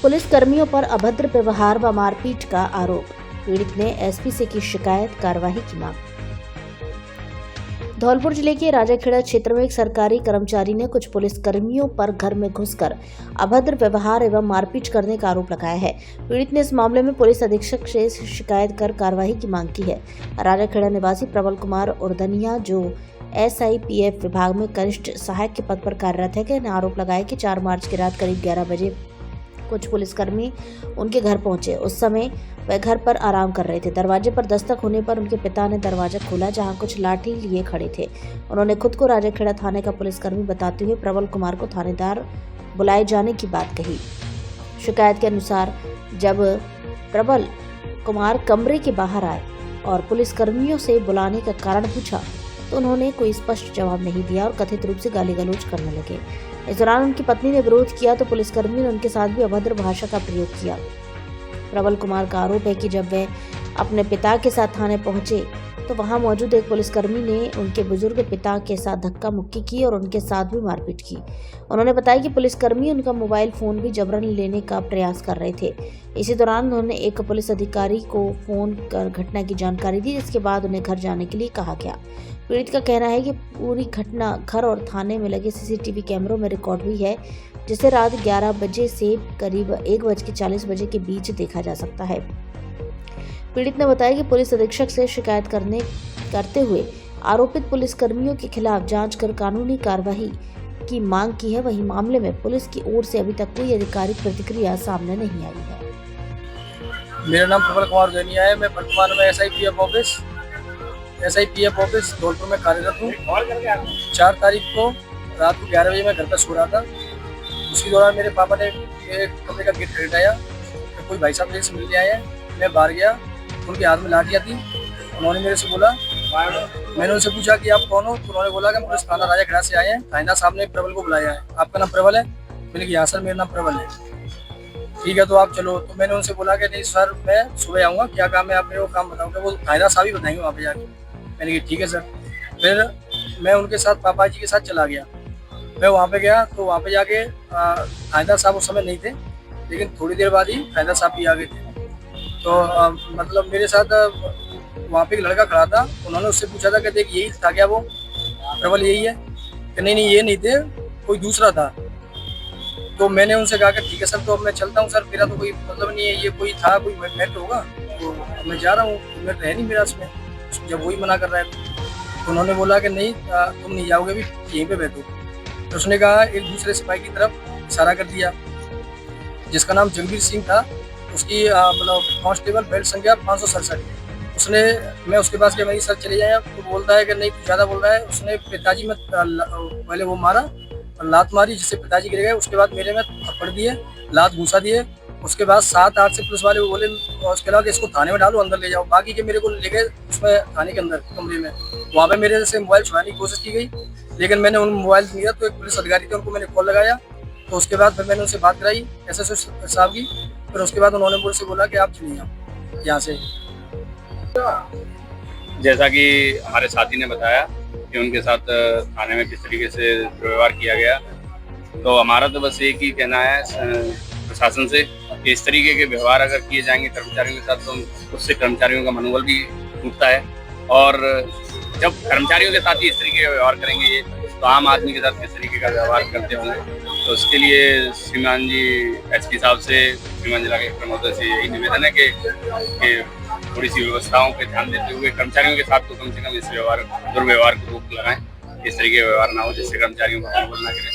Police कर्मियों पर अभद्र व्यवहार व मारपीट का आरोप। पीड़ित ने एसपी से की शिकायत, कार्रवाई की मांग। धौलपुर जिले के राजाखेड़ा क्षेत्र में एक सरकारी कर्मचारी ने कुछ पुलिस कर्मियों पर घर में घुसकर अभद्र व्यवहार एवं मारपीट करने का आरोप लगाया है। पीड़ित ने इस मामले में पुलिस अधीक्षक से शिकायत कर कार्रवाई की मांग की है। राजाखेड़ा निवासी प्रबल कुमार उर्दनिया, जो SIPF विभाग में कनिष्ठ सहायक के पद पर कार्यरत है, ने आरोप लगाया कि 4 मार्च की रात करीब 11 बजे कुछ पुलिसकर्मी उनके घर पहुंचे। उस समय वह घर पर आराम कर रहे थे। दरवाजे पर दस्तक होने पर उनके पिता ने दरवाजा खोला, जहां कुछ लाठी लिए खड़े थे। उन्होंने खुद को राजाखेड़ा थाने का पुलिसकर्मी बताते हुए प्रबल कुमार को थानेदार बुलाए जाने की बात कही। शिकायत के अनुसार जब प्रबल कुमार कमरे के बाहर आए और पुलिसकर्मियों से बुलाने का कारण पूछा तो उन्होंने कोई स्पष्ट जवाब नहीं दिया और कथित रूप से गाली गलौज करने लगे। इस दौरान उनकी पत्नी ने विरोध किया तो पुलिसकर्मी ने उनके साथ भी अभद्र भाषा का प्रयोग किया। प्रबल कुमार का आरोप है कि जब वे अपने पिता के साथ थाने पहुंचे तो वहां मौजूद एक पुलिसकर्मी ने उनके बुजुर्ग पिता के साथ धक्का मुक्की की और उनके साथ भी मारपीट की। उन्होंने बताया कि पुलिसकर्मी उनका मोबाइल फोन भी जबरन लेने का प्रयास कर रहे थे। इसी दौरान उन्होंने एक पुलिस अधिकारी को फोन कर घटना की जानकारी दी, जिसके बाद उन्हें घर जाने के लिए कहा गया। पीड़ित का कहना है कि पूरी घटना घर और थाने में लगे CCTV कैमरों में रिकॉर्ड हुई है, जिसे रात 11 बजे से करीब 1:40 के बीच देखा जा सकता है। पीड़ित ने बताया कि पुलिस अधीक्षक से शिकायत करते हुए आरोपित पुलिसकर्मियों के खिलाफ जांच कर कानूनी कार्रवाई की मांग की है। वहीं मामले में पुलिस की ओर से अभी तक कोई आधिकारिक प्रतिक्रिया सामने नहीं आई है। मेरा नाम प्रबल कुमार उर्दनिया है। मैं वर्तमान में SIPF ऑफिस धौलपुर में कार्यरत हूँ। 4 तारीख को रात को 11 बजे मैं घर पर सो रहा था। उसी दौरान मेरे पापा ने एक कमरे का गेट खटखटाया तो कोई भाई साहब मेरे से मिलने आए हैं। मैं बाहर गया, उनके हाथ में लाठियाँ थी। उन्होंने मेरे से बोला, मैंने उनसे पूछा कि आप कौन हो, तो उन्होंने बोला कि हम पुलिस थाना राजाखेड़ा से आए हैं, थानेदार साहब ने प्रबल को बुलाया है। आपका नाम प्रबल है? मैंने कहा हाँ सर, मेरा नाम प्रबल है। ठीक है, तो आप चलो। तो मैंने उनसे बोला कि नहीं सर, मैं सुबह आऊँगा, क्या काम है आप मेरे को काम बताऊँगा, वो थानेदार साहब ही बताएंगे वहाँ पे जाके। मैंने कहा ठीक है सर। फिर मैं उनके साथ पापा जी के साथ चला गया। मैं वहाँ पे गया तो वहाँ पे जाके थानेदार साहब उस समय नहीं थे, लेकिन थोड़ी देर बाद ही थानेदार साहब भी आ गए थे। तो मतलब मेरे साथ वहाँ पे एक लड़का खड़ा था। उन्होंने उससे पूछा था कि देख यही था क्या वो प्रबल, यही है? कि नहीं ये नहीं थे, कोई दूसरा था। तो मैंने उनसे कहा कि ठीक है सर, तो अब मैं चलता हूँ सर, मेरा तो कोई मतलब नहीं है, ये कोई था, कोई मैटर होगा, तो मैं जा रहा हूँ, मैटर है नहीं मेरा इसमें, जब वही मना कर रहा है। तो उन्होंने बोला कि नहीं तुम नहीं जाओगे, भी यहीं पे बैठो। तो उसने कहा, एक दूसरे सिपाही की तरफ इशारा कर दिया जिसका नाम जगबीर सिंह था। उसकी मतलब कांस्टेबल बेल्ट संख्या 567। उसने, मैं उसके पास गया, मैं सर चले जाए, तो बोलता है कि नहीं ज़्यादा बोल रहा है। उसने पिताजी में पहले वो मारा और लात मारी, जिससे पिताजी गिर गए। उसके बाद मेरे में थप्पड़ दिए, लात घूसा दिए। उसके बाद 7-8 से पुलिस वाले वो बोले, और उसके अलावा इसको थाने में डालो, अंदर ले जाओ। बाकी के मेरे को ले गए उसमें थाने के अंदर कमरे में। वहाँ पे मेरे से मोबाइल छुड़ाने की कोशिश की गई, लेकिन मैंने उन मोबाइल दिया। तो एक पुलिस अधिकारी थे, उनको मैंने कॉल लगाया। तो उसके बाद फिर मैंने उनसे बात कराई SSO साहब की। फिर उसके बाद उन्होंने मुझसे बोला कि आप चलिए यहाँ से। जैसा कि हमारे साथी ने बताया कि उनके साथ थाने में किस तरीके से व्यवहार किया गया, तो हमारा तो बस एक ही कहना है प्रशासन से कि इस तरीके के व्यवहार अगर किए जाएंगे कर्मचारियों के साथ, तो उससे कर्मचारियों का मनोबल भी टूटता है। और जब कर्मचारियों के साथ ही इस तरीके का व्यवहार करेंगे, तो आम आदमी के साथ किस तरीके का व्यवहार करते होंगे। तो उसके लिए श्रीमान जी SP साहब से, श्रीमान जिला कलेक्टर महोदय से यही निवेदन है कि थोड़ी सी व्यवस्थाओं पे ध्यान देते हुए कर्मचारियों के साथ तो कम से कम इस दुर्व्यवहार को रोक लगाएं। इस तरीके का व्यवहार ना हो जिससे कर्मचारियों को मनोबल ना करें।